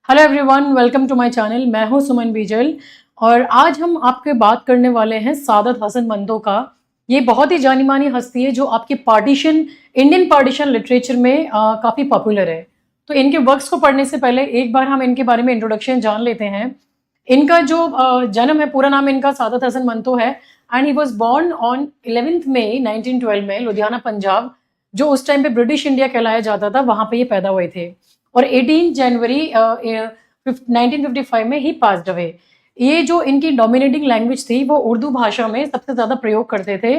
Hello everyone, welcome to my channel. मैं हूं सुमन बीजल और आज हम आपके बात करने वाले हैं सादत हसन मंटो का। ये बहुत ही जानी मानी हस्ती है जो आपके इंडियन पार्टीशन लिटरेचर में काफ़ी पॉपुलर है। तो इनके वर्क्स को पढ़ने से पहले एक बार हम इनके बारे में इंट्रोडक्शन जान लेते हैं। इनका जो जन्म है, पूरा नाम इनका सादत हसन मंटो है and he was born on 11 मई 1912 में लुधियाना, पंजाब, जो उस टाइम पे ब्रिटिश इंडिया कहलाया जाता था, वहाँ पे ये पैदा हुए थे। और 18 जनवरी 1955 में ही पास्ड अवे। ये जो इनकी डोमिनेटिंग लैंग्वेज थी वो उर्दू भाषा में सबसे ज़्यादा प्रयोग करते थे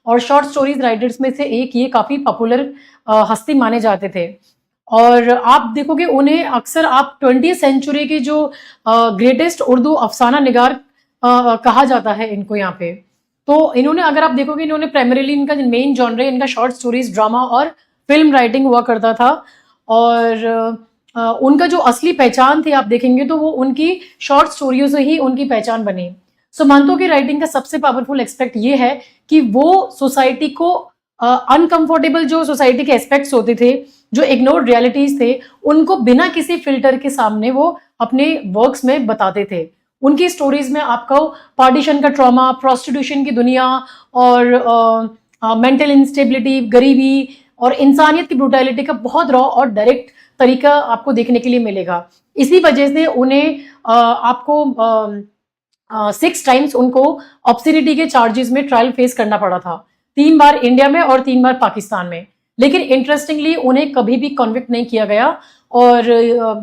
और शॉर्ट स्टोरीज राइटर्स में से एक ये काफ़ी पॉपुलर हस्ती माने जाते थे। और आप देखोगे उन्हें अक्सर आप 20वीं सेंचुरी की जो ग्रेटेस्ट उर्दू अफसाना निगार कहा जाता है इनको यहाँ पे। तो इन्होंने, अगर आप देखोगे, इन्होंने प्राइमरीली इनका मेन जॉनर इनका शॉर्ट स्टोरीज, ड्रामा और फिल्म राइटिंग हुआ करता था। और उनका जो असली पहचान थी आप देखेंगे तो वो उनकी शॉर्ट स्टोरियों से ही उनकी पहचान बनी। सो मंटो की राइटिंग का सबसे पावरफुल एस्पेक्ट ये है कि वो सोसाइटी को अनकंफर्टेबल जो सोसाइटी के एस्पेक्ट्स होते थे, जो इग्नोर्ड रियलिटीज थे, उनको बिना किसी फिल्टर के सामने वो अपने वर्क्स में बताते थे। उनकी स्टोरीज में आपको पार्टीशन का ट्रॉमा, प्रोस्टिट्यूशन की दुनिया और मेंटल इंस्टेबिलिटी, गरीबी और इंसानियत की ब्रुटैलिटी का बहुत रॉ और डायरेक्ट तरीका आपको देखने के लिए मिलेगा। इसी वजह से उन्हें आपको 6 टाइम्स उनको ऑब्स्केनिटी के चार्जेस में ट्रायल फेस करना पड़ा था। 3 बार इंडिया में और 3 बार पाकिस्तान में। लेकिन इंटरेस्टिंगली उन्हें कभी भी कन्विक्ट नहीं किया गया। और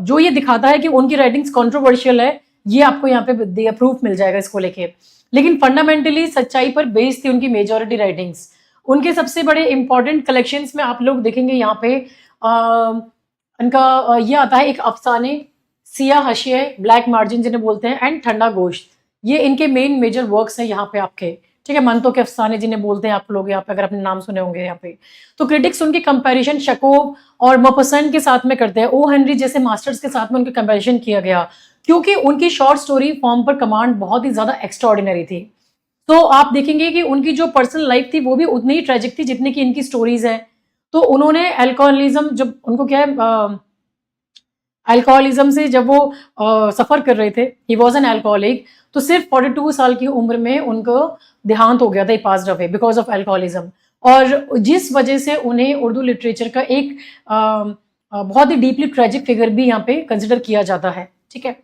जो ये दिखाता है कि उनकी राइटिंग्स कंट्रोवर्शियल है, ये आपको यहाँ पे प्रूफ मिल जाएगा इसको लेके। लेकिन फंडामेंटली सच्चाई पर बेस्ड थी उनकी मेजॉरिटी राइटिंग्स। उनके सबसे बड़े इंपॉर्टेंट कलेक्शंस में आप लोग देखेंगे यहाँ पे उनका ये आता है एक अफसाने, सिया हशिये, ब्लैक मार्जिन जिन्हें बोलते हैं, एंड ठंडा गोश्त। ये इनके मेन मेजर वर्क्स हैं यहाँ पे आपके। ठीक है, मंटो के अफसाने जिन्हें बोलते हैं आप लोग यहाँ पे, अगर अपने नाम सुने होंगे यहाँ पे। तो क्रिटिक्स उनके कंपैरिजन शकोव और मॉपसन के साथ में करते हैं। ओ हेनरी जैसे मास्टर्स के साथ में उनका कंपैरिजन किया गया क्योंकि उनकी शॉर्ट स्टोरी फॉर्म पर कमांड बहुत ही ज्यादा एक्स्ट्राऑर्डिनरी थी। तो आप देखेंगे कि उनकी जो पर्सनल लाइफ थी वो भी उतनी ही ट्रेजिक थी जितनी की इनकी स्टोरीज है। तो उन्होंने अल्कोहलिज्म, जब उनको क्या है, अल्कोहलिज्म से जब वो सफर कर रहे थे, ही वॉज एन अल्कोहलिक, तो सिर्फ 42 साल की उम्र में उनको देहांत हो गया था, passed away because of alcoholism. और जिस वजह से उन्हें उर्दू लिटरेचर का एक बहुत ही डीपली ट्रेजिक फिगर भी यहाँ पे कंसिडर किया जाता है। ठीक है,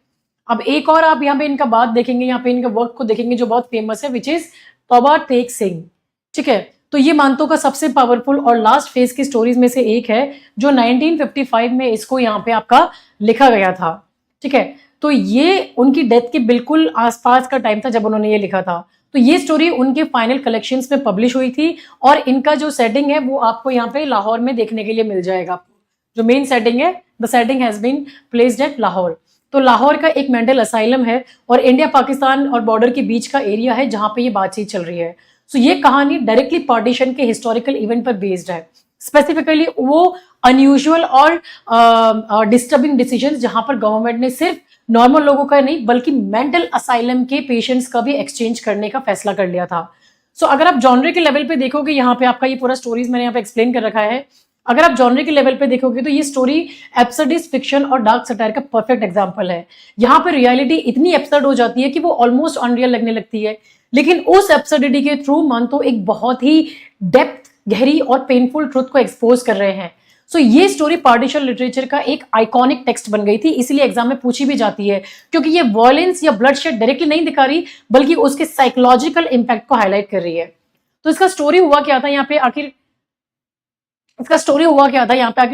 अब एक और आप यहाँ पे इनका बात देखेंगे, यहाँ पे इनका वर्क को देखेंगे जो बहुत फेमस है, विच इज तौबा टेक सिंह। ठीक है, तो ये मंटो का सबसे पावरफुल और लास्ट फेज की स्टोरीज में से एक है जो 1955 में इसको यहाँ पे आपका लिखा गया था। ठीक है, तो ये उनकी डेथ के बिल्कुल आसपास का टाइम था जब उन्होंने ये लिखा था। तो ये स्टोरी उनके फाइनल कलेक्शंस में पब्लिश हुई थी और इनका जो सेटिंग है वो आपको यहाँ पे लाहौर में देखने के लिए मिल जाएगा। जो मेन सेटिंग है, the setting has been placed at Lahore. तो लाहौर का एक मेंटल असाइलम है और इंडिया पाकिस्तान और बॉर्डर के बीच का एरिया है जहां पे ये बातचीत चल रही है। सो ये कहानी डायरेक्टली पार्टीशन के हिस्टोरिकल इवेंट पर बेस्ड है। स्पेसिफिकली वो अनयूजुअल और डिस्टर्बिंग डिसीजंस जहां पर गवर्नमेंट ने सिर्फ नॉर्मल लोगों का नहीं बल्कि मेंटल असाइलम के पेशेंट्स का भी एक्सचेंज करने का फैसला कर लिया था। सो अगर आप जॉनर के लेवल पे देखोगे, यहाँ पे आपका ये पूरा स्टोरीज मैंने यहाँ पे एक्सप्लेन कर रखा है। अगर आप जॉनर के लेवल पे देखोगे तो ये स्टोरी एब्सर्डिस्ट फिक्शन और डार्क सटायर का परफेक्ट एग्जांपल है। यहाँ पे रियलिटी इतनी एब्सर्ड हो जाती है कि वो ऑलमोस्ट अनरियल लगने लगती है, लेकिन उस एब्सर्डिटी के थ्रू मंटो एक बहुत ही डेप्थ, गहरी और पेनफुल ट्रुथ को एक्सपोज कर रहे हैं। सो ये स्टोरी पार्टीशन लिटरेचर का एक आइकॉनिक टेक्स्ट बन गई थी, इसलिए एग्जाम में पूछी भी जाती है क्योंकि ये वायलेंस या ब्लडशेड डायरेक्टली नहीं दिखा रही बल्कि उसके साइकोलॉजिकल इंपैक्ट को हाईलाइट कर रही है। तो इसका स्टोरी हुआ क्या था यहाँ पे आखिर,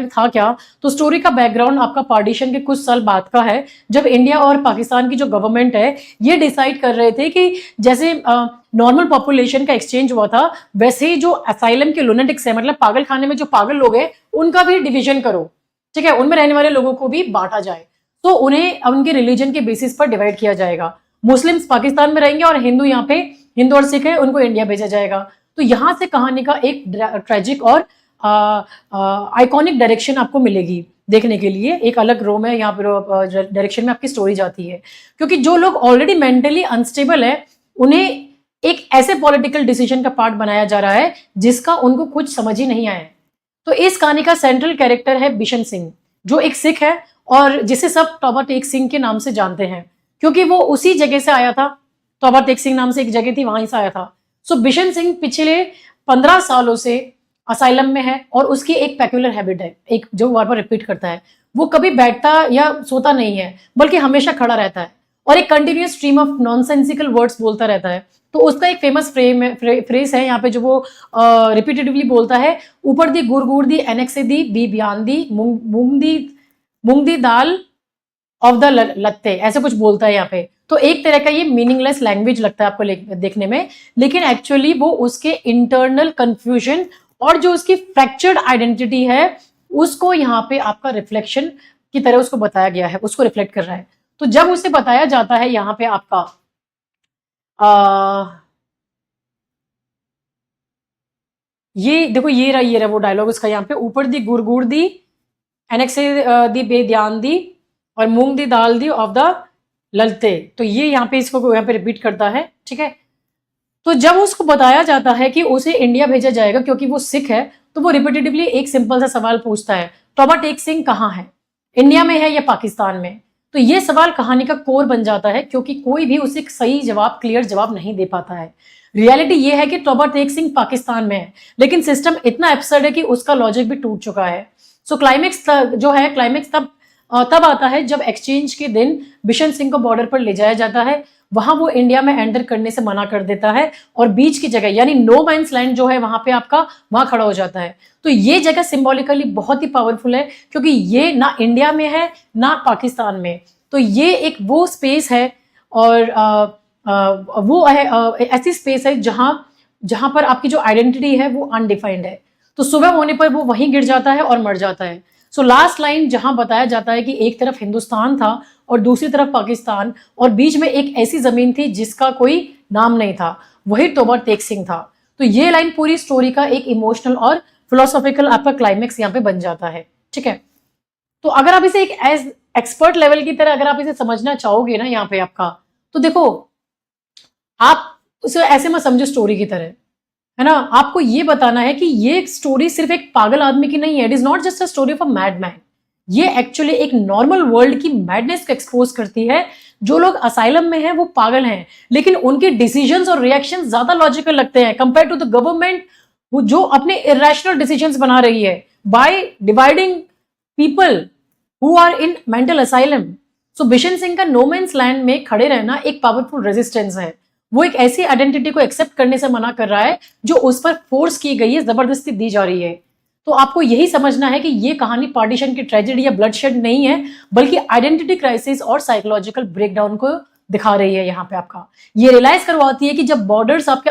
था क्या? तो स्टोरी का बैकग्राउंड आपका पार्टीशन के कुछ साल बाद का है, जब इंडिया और पाकिस्तान की जो गवर्नमेंट है ये डिसाइड कर रहे थे कि जैसे नॉर्मल पॉपुलेशन का एक्सचेंज हुआ था वैसे ही जो असाइलम के लुनेटिक्स है, मतलब पागल खाने में जो पागल लोग हैं, उनका भी डिवीजन करो। ठीक है, उनमें रहने वाले लोगों को भी बांटा जाए, तो उन्हें उनके रिलीजन के बेसिस पर डिवाइड किया जाएगा। मुस्लिम्स पाकिस्तान में रहेंगे और हिंदू यहाँ पे, हिंदू और सिख है, उनको इंडिया भेजा जाएगा। तो यहाँ से कहानी का एक ट्रेजिक और आइकॉनिक डायरेक्शन आपको मिलेगी देखने के लिए। एक अलग रो में यहाँ पर डायरेक्शन में आपकी स्टोरी जाती है क्योंकि जो लोग ऑलरेडी मेंटली अनस्टेबल है उन्हें एक ऐसे पॉलिटिकल डिसीजन का पार्ट बनाया जा रहा है जिसका उनको कुछ समझ ही नहीं आया। तो इस कहानी का सेंट्रल कैरेक्टर है बिशन सिंह, जो एक सिख है और जिसे सब तोबा टेक सिंह के नाम से जानते हैं, क्योंकि वो उसी जगह से आया था। तोबा टेक सिंह नाम से एक जगह थी, वहीं से आया था। सो बिशन सिंह पिछले 15 सालों से असाइलम में है और उसकी एक पेक्युलर हैबिट है, एक जो बार बार रिपीट करता है, वो कभी बैठता या सोता नहीं है, बल्कि हमेशा खड़ा रहता है और एक continuous stream of nonsensical words बोलता रहता है। तो उसका एक फेमस फ्रेज है यहाँ पे जो वो रिपीटेटिवली बोलता है, ऊपर दी गुड़ दी एनक से दी बी बयान दी मूंग दी दाल ऑफ द लत्ते, ऐसे कुछ बोलता है यहाँ पे। तो एक तरह का ये मीनिंगलेस लैंग्वेज लगता है आपको देखने में, लेकिन एक्चुअली वो उसके इंटरनल कंफ्यूजन और जो उसकी फ्रैक्चर्ड आइडेंटिटी है उसको यहाँ पे आपका रिफ्लेक्शन की तरह उसको बताया गया है, उसको रिफ्लेक्ट कर रहा है। तो जब उसे बताया जाता है यहाँ पे आपका ये देखो, ये रहा वो डायलॉग उसका यहाँ पे, ऊपर दी गुड़ दी एनेक्स से दी बेध्यान दी और मूंग दी दाल दी ऑफ द ललते। तो ये यहाँ पे इसको यहाँ पे रिपीट करता है, ठीक है। तो जब उसको बताया जाता है कि उसे इंडिया भेजा जाएगा क्योंकि वो सिख है, तो वो रिपीटेटिवली एक सिंपल सा सवाल पूछता है, तोबा टेक सिंह कहाँ है, इंडिया में है या पाकिस्तान में। तो ये सवाल कहानी का कोर बन जाता है, क्योंकि कोई भी उसे सही जवाब, क्लियर जवाब नहीं दे पाता है। रियलिटी ये है कि तोबा टेक सिंह पाकिस्तान में है, लेकिन सिस्टम इतना एब्सर्ड है कि उसका लॉजिक भी टूट चुका है। सो क्लाइमेक्स जो है, क्लाइमेक्स तब आता है जब एक्सचेंज के दिन बिशन सिंह को बॉर्डर पर ले जाया जाता है। वहां वो इंडिया में एंटर करने से मना कर देता है और बीच की जगह यानी नो मैंस लैंड जो है वहां पे आपका वहां खड़ा हो जाता है। तो ये जगह सिंबॉलिकली बहुत ही पावरफुल है, क्योंकि ये ना इंडिया में है ना पाकिस्तान में। तो ये एक वो स्पेस है और वो है ऐसी स्पेस है जहां पर आपकी जो आइडेंटिटी है वो अनडिफाइंड है। तो सुबह होने पर वो वहीं गिर जाता है और मर जाता है। सो लास्ट लाइन जहां बताया जाता है कि एक तरफ हिंदुस्तान था और दूसरी तरफ पाकिस्तान, और बीच में एक ऐसी जमीन थी जिसका कोई नाम नहीं था, वही तोबा टेक सिंह था। तो ये लाइन पूरी स्टोरी का एक इमोशनल और फिलोसॉफिकल आपका क्लाइमेक्स यहाँ पे बन जाता है, ठीक है। तो अगर आप इसे एक एज एक्सपर्ट लेवल की तरह अगर आप इसे समझना चाहोगे ना यहाँ पे आपका, तो देखो आप उसे ऐसे मत समझो स्टोरी की तरह, है ना। आपको ये बताना है कि ये स्टोरी सिर्फ एक पागल आदमी की नहीं है। It is not just a story of a mad man. ये एक्चुअली एक नॉर्मल वर्ल्ड की मैडनेस को एक्सपोज करती है। जो लोग असाइलम में हैं वो पागल हैं, लेकिन उनके डिसीजंस और रिएक्शन ज्यादा लॉजिकल लगते हैं कंपेयर टू द गवर्नमेंट जो अपने इरेशनल डिसीजंस बना रही है by dividing people who are in mental asylum. So Bishan Singh का नो मैंस लैंड में खड़े रहना एक पावरफुल रेजिस्टेंस है। वो एक ऐसी आइडेंटिटी को एक्सेप्ट करने से मना कर रहा है जो उस पर फोर्स की गई है, जबरदस्ती दी जा रही है। तो आपको यही समझना है कि ये कहानी पार्टीशन की ट्रेजेडी या ब्लडशेड नहीं है, बल्कि आइडेंटिटी क्राइसिस और साइकोलॉजिकल ब्रेकडाउन को दिखा रही है। यहाँ पे आपका ये रियलाइज करवाती है कि जब बॉर्डर्स आपके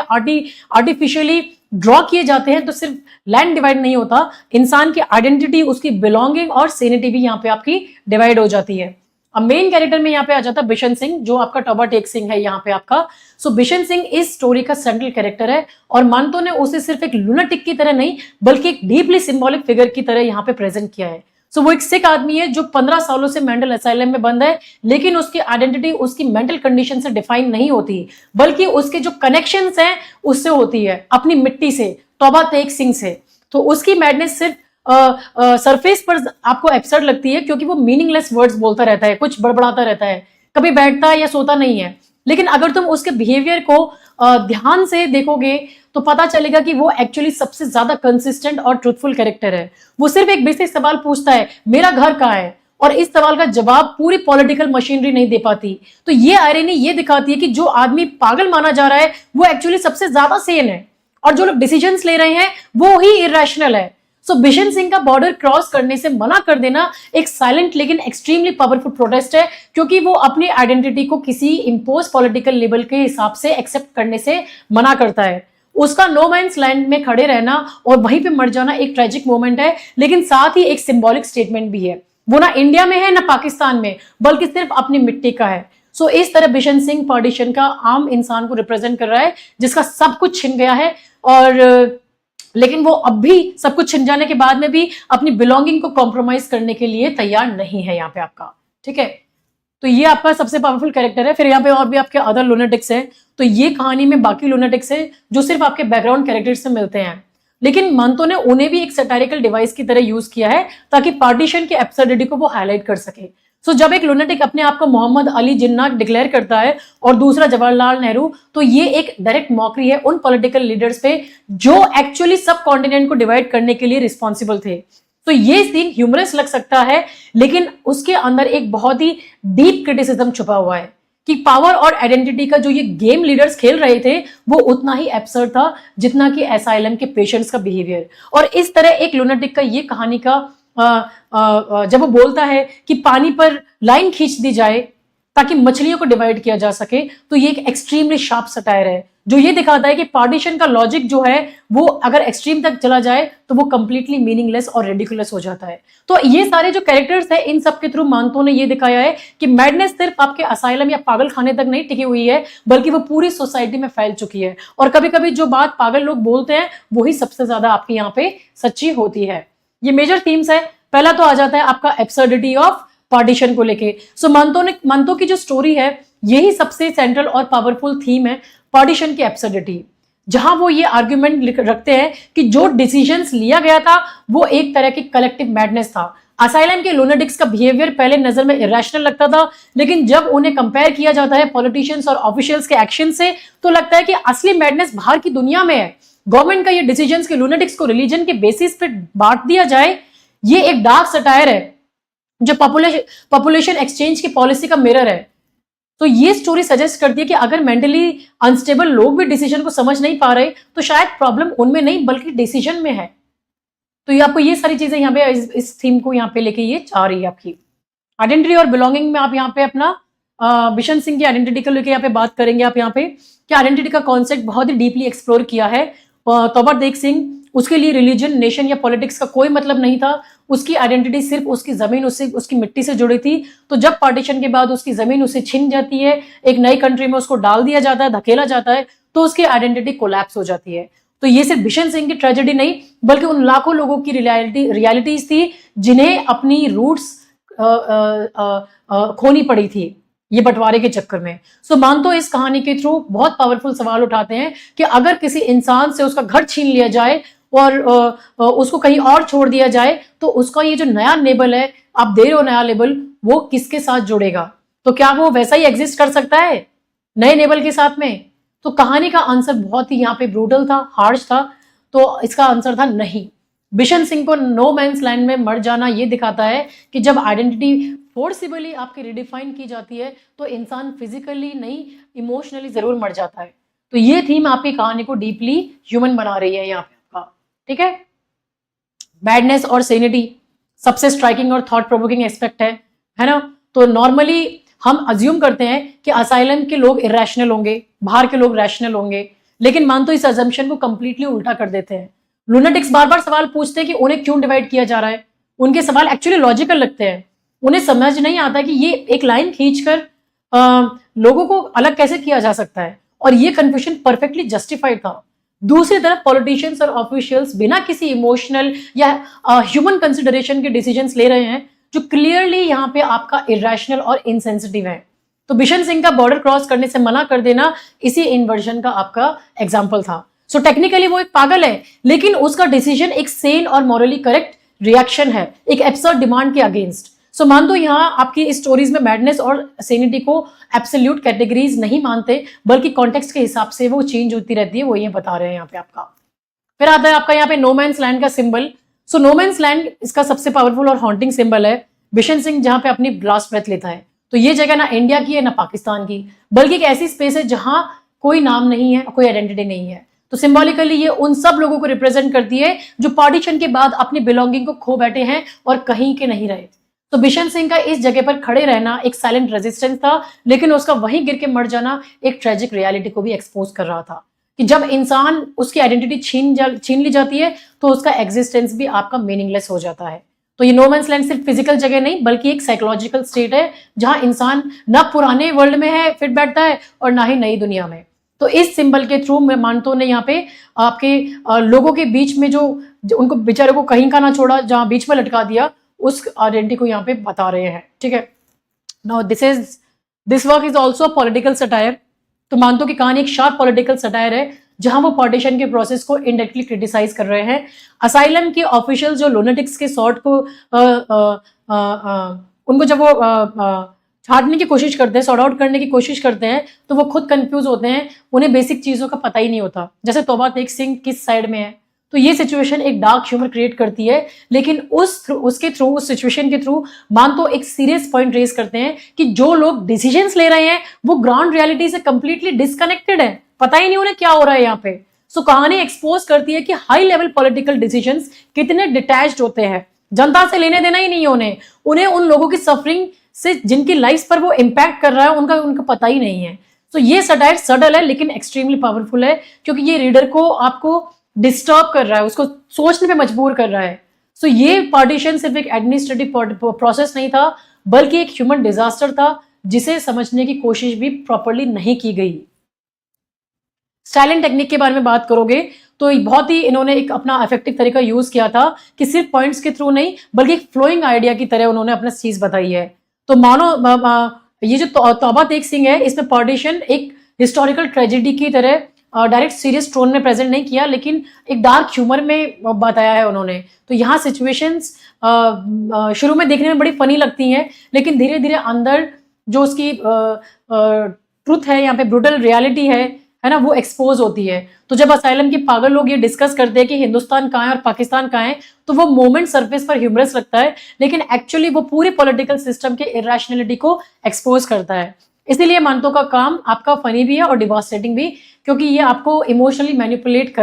आर्टिफिशियली ड्रॉ किए जाते हैं तो सिर्फ लैंड डिवाइड नहीं होता, इंसान की आइडेंटिटी, उसकी बिलोंगिंग और सेनिटी भी यहाँ पे आपकी डिवाइड हो जाती है। अब मेन कैरेक्टर में यहाँ पे आ जाता है बिशन सिंह, जो आपका तोबा टेक सिंह है यहाँ पे आपका। सो बिशन सिंह इस स्टोरी का सेंट्रल कैरेक्टर है और मंतो ने उसे सिर्फ एक लुनाटिक की तरह नहीं बल्कि एक डीपली सिंबॉलिक फिगर की तरह यहाँ पे प्रेजेंट किया है। सो वो एक सिख आदमी है जो 15 सालों से मेंटल असाइलम में बंद है, लेकिन उसकी आइडेंटिटी उसकी मेंटल कंडीशन से डिफाइन नहीं होती, बल्कि उसके जो कनेक्शंस हैं उससे होती है, अपनी मिट्टी से, तोबा टेक सिंह से। तो उसकी मैडनेस सिर्फ सरफेस पर आपको एब्सर्ड लगती है, क्योंकि वो मीनिंगलेस वर्ड्स बोलता रहता है, कुछ बड़बड़ाता रहता है, कभी बैठता है या सोता नहीं है। लेकिन अगर तुम उसके बिहेवियर को ध्यान से देखोगे तो पता चलेगा कि वो एक्चुअली सबसे ज्यादा कंसिस्टेंट और ट्रूथफुल कैरेक्टर है। वो सिर्फ एक बेसिक सवाल पूछता है, मेरा घर कहाँ है, और इस सवाल का जवाब पूरी पॉलिटिकल मशीनरी नहीं दे पाती। तो ये आयरनी ये दिखाती है कि जो आदमी पागल माना जा रहा है वो एक्चुअली सबसे ज्यादा सेन है, और जो लोग डिसीजंस ले रहे हैं वो ही इरेशनल है। सो बिशन सिंह का बॉर्डर क्रॉस करने से मना कर देना एक साइलेंट लेकिन एक्सट्रीमली पावरफुल प्रोटेस्ट है, क्योंकि वो अपनी आइडेंटिटी को किसी इंपोज पॉलिटिकल लेवल के हिसाब से एक्सेप्ट करने से मना करता है। उसका नो मैंस लैंड में खड़े रहना और वहीं पे मर जाना एक ट्रेजिक मोमेंट है, लेकिन साथ ही एक सिंबॉलिक स्टेटमेंट भी है। वो ना इंडिया में है ना पाकिस्तान में, बल्कि सिर्फ अपनी मिट्टी का है। सो इस तरह बिशन सिंह पार्टीशन का आम इंसान को रिप्रेजेंट कर रहा है, जिसका सब कुछ छिन गया है, और लेकिन वो अब भी सब कुछ छिन जाने के बाद में भी अपनी बिलोंगिंग को कॉम्प्रोमाइज करने के लिए तैयार नहीं है यहाँ पे आपका, ठीक है। तो ये आपका सबसे पावरफुल कैरेक्टर है। फिर यहाँ पे और भी आपके अदर लुनेटिक्स हैं। तो ये कहानी में बाकी लुनेटिक्स है जो सिर्फ आपके बैकग्राउंड कैरेक्टर से मिलते हैं। लेकिन मंतो ने उन्हें भी एक सटायरिकल डिवाइस की तरह यूज किया है ताकि पार्टीशन के एब्सर्डिटी को वो हाईलाइट कर सके। सो जब एक लुनेटिक अपने आप को मोहम्मद अली जिन्ना डिक्लेयर करता है और दूसरा जवाहरलाल नेहरू, तो ये एक डायरेक्ट मॉकरी है उन पॉलिटिकल लीडर्स पे जो एक्चुअली सब कॉन्टिनेंट को डिवाइड करने के लिए रिस्पॉन्सिबल थे। तो ये सीन ह्यूमरस लग सकता है, लेकिन उसके अंदर एक बहुत ही डीप क्रिटिसिज्म छुपा हुआ है कि पावर और आइडेंटिटी का जो ये गेम लीडर्स खेल रहे थे वो उतना ही एब्सर्ड था जितना कि एसाइलम के पेशेंट्स का बिहेवियर। और इस तरह एक लुनेटिक का ये कहानी का जब वो बोलता है कि पानी पर लाइन खींच दी जाए ताकि मछलियों को डिवाइड किया जा सके, तो ये एक एक्सट्रीमली शार्प सटायर है जो ये दिखाता है कि पार्टीशन का लॉजिक जो है वो अगर एक्सट्रीम तक चला जाए तो वो कंप्लीटली मीनिंगलेस और रेडिकुलस हो जाता है। तो ये सारे जो कैरेक्टर्स है इन सब के थ्रू मानतो ने ये दिखाया है कि मैडनेस सिर्फ आपके असाइलम या पागल खाने तक नहीं टिकी हुई है, बल्कि वो पूरी सोसाइटी में फैल चुकी है। और कभी कभी जो बात पागल लोग बोलते हैं वही सबसे ज्यादा आपके यहाँ पे सच्ची होती है। ये मेजर थीम्स है। पहला तो आ जाता है आपका एब्सर्डिटी ऑफ पार्टीशन को लेके। सो मंतो की जो स्टोरी है यही सबसे सेंट्रल और पावरफुल थीम है, पार्टीशन की एब्सर्डिटी, जहां वो ये आर्ग्यूमेंट रखते हैं कि जो डिसीजंस लिया गया था वो एक तरह की कलेक्टिव मैडनेस था। असाइलम के लुनेटिक्स का बिहेवियर पहले नजर में इरेशनल लगता था, लेकिन जब उन्हें कंपेयर किया जाता है पॉलिटिशियंस और ऑफिशियल्स के एक्शन से तो लगता है कि असली मैडनेस बाहर की दुनिया में है। गवर्नमेंट का ये डिसीजंस के लुनेटिक्स को रिलीजन के बेसिस पे बांट दिया जाए, ये एक डार्क सटायर है जो पॉपुलेशन एक्सचेंज की पॉलिसी का मिरर है। तो ये स्टोरी सजेस्ट करती है कि अगर मेंटली अनस्टेबल लोग भी डिसीजन को समझ नहीं पा रहे तो शायद प्रॉब्लम उनमें नहीं बल्कि डिसीजन में है। तो ये आपको ये सारी चीजें यहाँ पे इस थीम को यहाँ पे लेके ये आ रही है। आपकी आइडेंटिटी और बिलोंगिंग में आप यहाँ पे अपना बिशन सिंह की आइडेंटिटी को लेके यहाँ पे बात करेंगे। आप यहाँ पे कि आइडेंटिटी का कॉन्सेप्ट बहुत ही डीपली एक्सप्लोर किया है तोबर देख सिंह। उसके लिए रिलीजन, नेशन या पॉलिटिक्स का कोई मतलब नहीं था। उसकी आइडेंटिटी सिर्फ उसकी जमीन उसकी मिट्टी से जुड़ी थी। तो जब पार्टीशन के बाद उसकी जमीन उसे छिन जाती है, एक नई कंट्री में उसको डाल दिया जाता है, धकेला जाता है, तो उसकी आइडेंटिटी कोलैप्स हो जाती है। तो ये सिर्फ बिशन सिंह की ट्रेजेडी नहीं बल्कि उन लाखों लोगों की रियलिटीज थी जिन्हें अपनी रूट्स खोनी पड़ी थी ये बंटवारे के चक्कर में। सो मानतो इस कहानी के थ्रू बहुत पावरफुल सवाल उठाते हैं कि अगर किसी इंसान से उसका घर छीन लिया जाए और उसको कहीं और छोड़ दिया जाए तो उसका ये जो नया लेबल है, आप दे रहे हो नया लेबल, वो किसके साथ जुड़ेगा? तो क्या वो वैसा ही एग्जिस्ट कर सकता है नए लेबल के साथ में? तो कहानी का आंसर बहुत ही यहाँ पे ब्रूटल था, हार्श था। तो इसका आंसर था नहीं। बिशन सिंह को नो मैंस लैंड में मर जाना ये दिखाता है कि जब आइडेंटिटी फोर्सिबली आपकी रिडिफाइन की जाती है तो इंसान फिजिकली नहीं इमोशनली जरूर मर जाता है। तो ये थीम आपकी कहानी को डीपली ह्यूमन बना रही है यहाँ पे आपका, ठीक है। मैडनेस और सेनिटी सबसे स्ट्राइकिंग और थॉट प्रोवोकिंग एस्पेक्ट है ना। तो नॉर्मली हम अज्यूम करते हैं कि असाइलम के लोग इरेशनल होंगे, बाहर के लोग रैशनल होंगे, लेकिन मानतो इस अजम्पशन को कंप्लीटली उल्टा कर देते हैं। लुनेटिक्स बार बार सवाल पूछते हैं कि उन्हें क्यों डिवाइड किया जा रहा है। उनके सवाल एक्चुअली लॉजिकल लगते हैं। उन्हें समझ नहीं आता कि ये एक लाइन खींचकर लोगों को अलग कैसे किया जा सकता है, और ये कंफ्यूजन परफेक्टली जस्टिफाइड था। दूसरी तरफ पॉलिटिशियंस और ऑफिशियल्स बिना किसी इमोशनल या ह्यूमन कंसिडरेशन के डिसीजंस ले रहे हैं जो क्लियरली यहाँ पे आपका इरेशनल और इनसेंसिटिव है। तो बिशन सिंह का बॉर्डर क्रॉस करने से मना कर देना इसी इन्वर्जन का आपका एग्जाम्पल था। सो टेक्निकली वो एक पागल है, लेकिन उसका डिसीजन एक सेन और मॉरली करेक्ट रिएक्शन है एक एब्सर्ड डिमांड के अगेंस्ट। सो मान दो यहाँ आपकी इस स्टोरीज में मैडनेस और सेनिटी को एब्सोल्यूट कैटेगरीज नहीं मानते, बल्कि कॉन्टेक्स्ट के हिसाब से वो चेंज होती रहती है, वो ये बता रहे हैं यहाँ पे आपका। फिर आता है आपका यहाँ पे नो मैंस लैंड का symbol. So no man's land इसका सबसे पावरफुल और हॉन्टिंग सिंबल है। बिशन सिंह जहाँ पे अपनी लास्ट ब्रेथ लेता है, तो ये जगह ना इंडिया की है ना पाकिस्तान की, बल्कि एक ऐसी स्पेस है जहां कोई नाम नहीं है, कोई आइडेंटिटी नहीं है। तो सिंबॉलिकली ये उन सब लोगों को रिप्रेजेंट करती है जो पार्टीशन के बाद अपनी बिलोंगिंग को खो बैठे हैं और कहीं के नहीं रहे। तो बिशन सिंह का इस जगह पर खड़े रहना एक साइलेंट रेजिस्टेंस था, लेकिन उसका वहीं गिर के मर जाना एक ट्रेजिक रियलिटी को भी एक्सपोज कर रहा था कि जब इंसान उसकी आइडेंटिटी छीन ली जाती है तो उसका एग्जिस्टेंस भी आपका मीनिंगलेस हो जाता है। तो ये नो मैंस लैंड सिर्फ फिजिकल जगह नहीं बल्कि एक साइकोलॉजिकल स्टेट है जहां इंसान ना पुराने वर्ल्ड में है फिट बैठता है और ना ही नई दुनिया में। तो इस सिंबल के थ्रू मैं मानतो ने यहाँ पे आपके लोगों के बीच में जो उनको बेचारे को कहीं का ना छोड़ा, जहां बीच में लटका दिया, उस आइडेंटिटी को यहाँ पे बता रहे हैं, ठीक है। Now this work is also political satire. तो मानतो की कहानी एक शार्प पॉलिटिकल सटायर है जहां वो पार्टीशन के प्रोसेस को इनडायरेक्टली क्रिटिसाइज कर रहे हैं। असाइलम के ऑफिशियल जो लुनेटिक्स के सॉर्ट को उनको जब वो छाटने की कोशिश करते हैं, सॉर्ट आउट करने की कोशिश करते हैं, तो वो खुद कंफ्यूज होते हैं, उन्हें बेसिक चीजों का पता ही नहीं होता, जैसे तौबा तेग सिंह किस साइड में है। तो ये सिचुएशन एक डार्क ह्यूमर क्रिएट करती है, लेकिन उस सिचुएशन के थ्रू मान तो एक सीरियस पॉइंट रेज करते हैं कि जो लोग डिसीजंस ले रहे हैं वो ग्राउंड रियलिटी से कंप्लीटली डिस्कनेक्टेड है, पता ही नहीं उन्हें क्या हो रहा है यहाँ पे। सो कहानी एक्सपोज करती है कि हाई लेवल पॉलिटिकल डिसीजंस कितने डिटैच्ड होते हैं, जनता से लेने देना ही नहीं है उन्हें उन लोगों की सफरिंग से जिनकी लाइफ पर वो इम्पैक्ट कर रहा है उनका पता ही नहीं है। तो ये सटायर सटल है लेकिन एक्सट्रीमली पावरफुल है, क्योंकि ये रीडर को आपको डिस्टर्ब कर रहा है, उसको सोचने पे मजबूर कर रहा है। सो ये पार्टीशन सिर्फ एक एडमिनिस्ट्रेटिव प्रोसेस नहीं था, बल्कि एक ह्यूमन डिजास्टर था जिसे समझने की कोशिश भी प्रॉपरली नहीं की गई। स्टाइलिंग टेक्निक के बारे में बात करोगे तो बहुत ही इन्होंने एक अपना इफेक्टिव तरीका यूज किया था कि सिर्फ पॉइंट्स के थ्रू नहीं बल्कि एक फ्लोइंग आइडिया की तरह उन्होंने अपना चीज बताई है। तो मानो ये जो तौबा तेग सिंह है, इसमें पार्टीशन एक हिस्टोरिकल ट्रेजेडी की तरह डायरेक्ट सीरियस टोन में प्रेजेंट नहीं किया, लेकिन एक डार्क ह्यूमर में बताया है उन्होंने। तो यहाँ सिचुएशंस शुरू में देखने में बड़ी फनी लगती हैं, लेकिन धीरे धीरे अंदर जो उसकी ट्रुथ है, यहाँ पे ब्रूटल रियलिटी है ना, वो एक्सपोज होती है। तो जब असाइलम के पागल लोग ये डिस्कस करते हैं कि हिंदुस्तान कहाँ है और पाकिस्तान कहाँ है, तो वो मोमेंट सरफेस पर ह्यूमरस लगता है, लेकिन एक्चुअली वो पूरी पॉलिटिकल सिस्टम के इरेशनलिटी को एक्सपोज करता है। इसीलिए मानतो का काम आपका फनी भी है और डिवास्टेटिंग भी, क्योंकि ये आपको इमोशनली मैनिपुलेट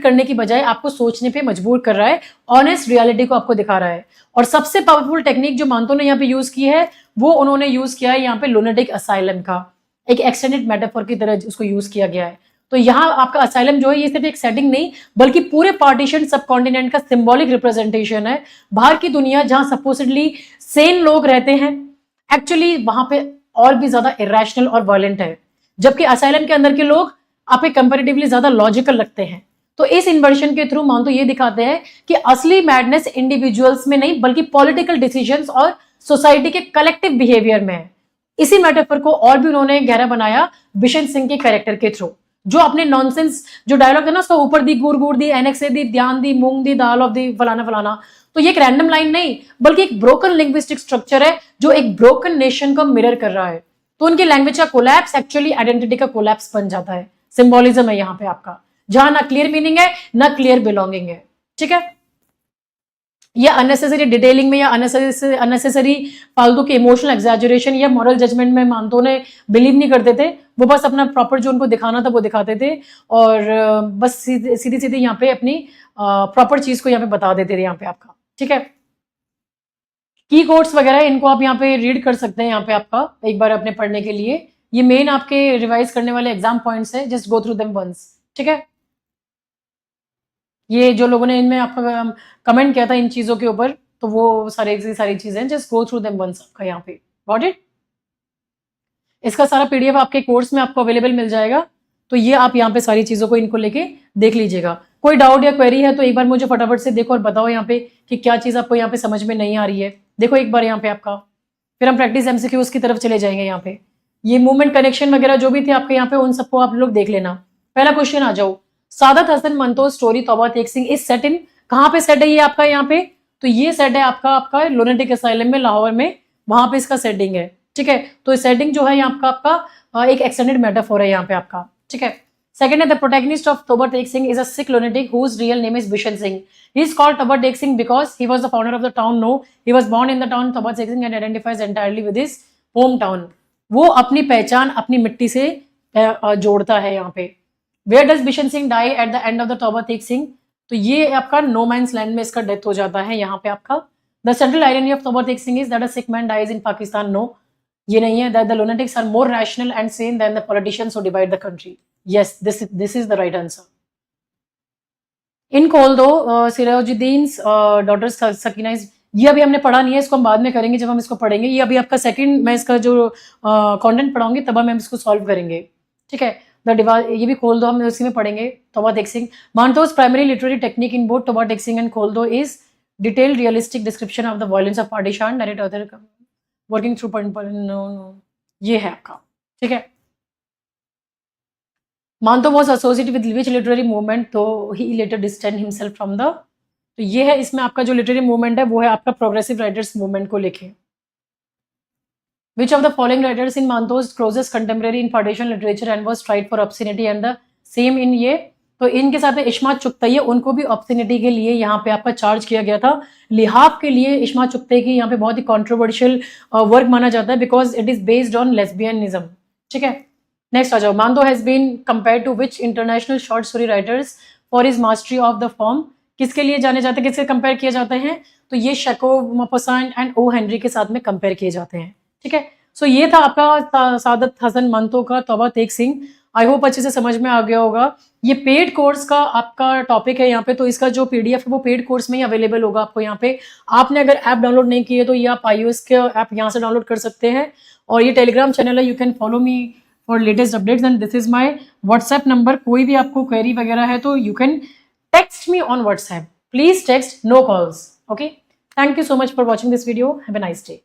करने की बजाय आपको सोचने पे मजबूर कर रहा है, ऑनेस्ट रियलिटी को आपको दिखा रहा है। और सबसे पावरफुल टेक्निक जो मानतो ने यहाँ पे यूज की है वो उन्होंने यूज किया है यहाँ पे लुनेटिक असाइलम का, एक एक्सटेंडेड मेटाफोर की तरह उसको यूज किया गया है। तो यहाँ आपका असाइलम जो है ये सिर्फ एक सेटिंग नहीं बल्कि पूरे पार्टीशन सब कॉन्टिनेंट का सिंबॉलिक रिप्रेजेंटेशन है। बाहर की दुनिया जहां सपोजिटली सेन लोग रहते हैं, एक्चुअली वहां पे और भी ज्यादा इरेशनल और वायलेंट है, जबकि असाइलम के अंदर के लोग आपके कंपैरेटिवली ज्यादा लॉजिकल लगते हैं। तो इस इन्वर्शन के थ्रू मान तो ये दिखाते हैं कि असली मैडनेस इंडिविजुअल्स में नहीं बल्कि पॉलिटिकल डिसीजंस और सोसाइटी के कलेक्टिव बिहेवियर में है। इसी मेटाफर को और भी उन्होंने गहरा बनाया बिशन सिंह के कैरेक्टर के थ्रू, जो अपने नॉनसेंस जो डायलॉग है ना, उसका ऊपर दी गुड़ गुड़ दी, एनेक्स से दी, ध्यान दी, मूंग दी, दाल ऑफ दी, फलाना फलाना। तो ये एक रैंडम लाइन नहीं बल्कि एक ब्रोकन लिंग्विस्टिक स्ट्रक्चर है जो एक ब्रोकन नेशन को मिरर कर रहा है। तो उनकी लैंग्वेज का कोलैप्स एक्चुअली आइडेंटिटी का कोलैप्स बन जाता है। सिंबोलिज्म है यहाँ पे आपका, जहां ना क्लियर मीनिंग है ना क्लियर बिलोंगिंग है। ठीक है, या अननेसेसरी डिटेलिंग में या अननेसेसरी फालतू के इमोशनल एग्जैजरेशन या मॉरल जजमेंट में मानतो ने बिलीव नहीं करते थे। वो बस अपना प्रॉपर जो उनको दिखाना था वो दिखाते थे और बस सीधी सीधी यहाँ पे अपनी प्रॉपर चीज को यहाँ पे बता देते थे यहाँ पे आपका। ठीक है, की कोड्स वगैरह इनको आप यहाँ पे रीड कर सकते हैं यहाँ पे आपका एक बार अपने पढ़ने के लिए। ये मेन आपके रिवाइज करने वाले एग्जाम पॉइंट्स है, just go through them once. ठीक है, ये जो लोगों ने इनमें आपका कमेंट किया था इन चीजों के ऊपर, तो वो सारी चीजें हैं, just go through them once आपका यहाँ पे। Got it? इसका सारा पीडीएफ आपके कोर्स में आपको अवेलेबल मिल जाएगा, तो ये आप यहाँ पे सारी चीजों को इनको लेके देख लीजिएगा। कोई डाउट या क्वेरी है तो एक बार मुझे फटाफट से देखो और बताओ यहाँ पे कि क्या चीज आपको यहाँ पे समझ में नहीं आ रही है। देखो एक बार यहाँ पे आपका, फिर हम प्रैक्टिस एमसीक्यूज की तरफ चले जाएंगे। यहाँ पे ये मूवमेंट कनेक्शन वगैरह जो भी थे आपके यहाँ पे, उन सबको आप लोग देख लेना। पहला क्वेश्चन आ जाओ, सादत हसन मंतो स्टोरी तौबा तेग सिंह इज सेट इन, कहाँ पे सेट है ये आपका यहाँ पे? तो ये सेट है आपका लुनेटिक असाइलम में, लाहौर में, वहां पे इसका सेटिंग है। ठीक है, तो सेटिंग जो है यहाँ आपका एक एक्सटेंडेड मेटाफोर है यहाँ पे आपका। ठीक है, सेकंड है द प्रोटैगनिस्ट ऑफ तौबा Tegh Singh is a Sikh lunatic whose real name is Bishan Singh. He is called Tauba Tegh Singh because he was the founder of the town. No, he was born in the town Tauba Tegh Singh and identifies entirely with his hometown. वो अपनी पहचान अपनी मिट्टी से जोड़ता है यहाँ पे। Where does Bishan Singh die at the end of the Tauba Tegh Singh? तो ये आपका नो मैंस लैंड में इसका डेथ हो जाता है यहाँ पे आपका। The central irony of Tauba Tegh Singh is that a Sikh man dies in Pakistan. No, ये नहीं है। That the lunatics are more rational and sane than the politicians who divide the country. Yes, this is the right answer. In खोल दो Sirajuddin daughter Sakina, ये अभी हमने पढ़ा नहीं है, इसको हम बाद में करेंगे जब हम इसको पढ़ेंगे। ये अभी आपका सेकंड, मैं इसका जो कंटेंट पढ़ाऊंगी तब हम इसको सॉल्व करेंगे। ठीक है, ये भी खोल दो हम उसी में पढ़ेंगे। तौबा Tegh Singh मानतो's primary literary technique in both तौबा तेग सिंह and खोल दो is detailed realistic description of the violence of partition narrate other working through no, ये है आपका। ठीक है, Manto was associated with which literary movement, though he later distanced himself from the, तो ये है इसमें आपका जो लिटरेरी मूवमेंट है वो है आपका प्रोग्रेसिव राइटर्स मूवमेंट को लेके। Which of the following writers in Manto's closest contemporary in Pardesian literature and was tried for obscenity and the same in ये, तो इनके साथ में इश्मात चुगताई, उनको भी ऑब्ससिनिटी के लिए यहाँ पे आपका चार्ज किया गया था। लिहाफ के लिए इश्मात चुगताई की यहाँ पे बहुत ही कॉन्ट्रोवर्शियल वर्क माना जाता है because it is based on lesbianism. ठीक है, नेक्स्ट आ जाओ। Manto has been compare to which international short story writers for his mastery of the form, किसके लिए जाने जाते हैं, किससे कंपेयर किए जाते हैं, तो ये शेकोव, मॉपसान एंड ओ हेनरी के साथ में कंपेयर किए जाते हैं। ठीक है, सो ये था आपका सादत हसन मंतो का तौबा तेग सिंह। आई होप अच्छे से समझ में आ गया होगा। ये पेड कोर्स का आपका टॉपिक है यहाँ पे, तो इसका जो पीडीएफ है वो पेड कोर्स में ही अवेलेबल होगा आपको यहाँ पे। आपने अगर ऐप डाउनलोड नहीं की है तो ये आप iOS के ऐप यहाँ से डाउनलोड कर सकते हैं, और ये टेलीग्राम चैनल है, you can follow me for latest updates and this is my WhatsApp number. कोई भी आपको क्वेरी वगैरह है तो you can text me on WhatsApp, please text, no calls. Okay, thank you so much for watching this video, have a nice day.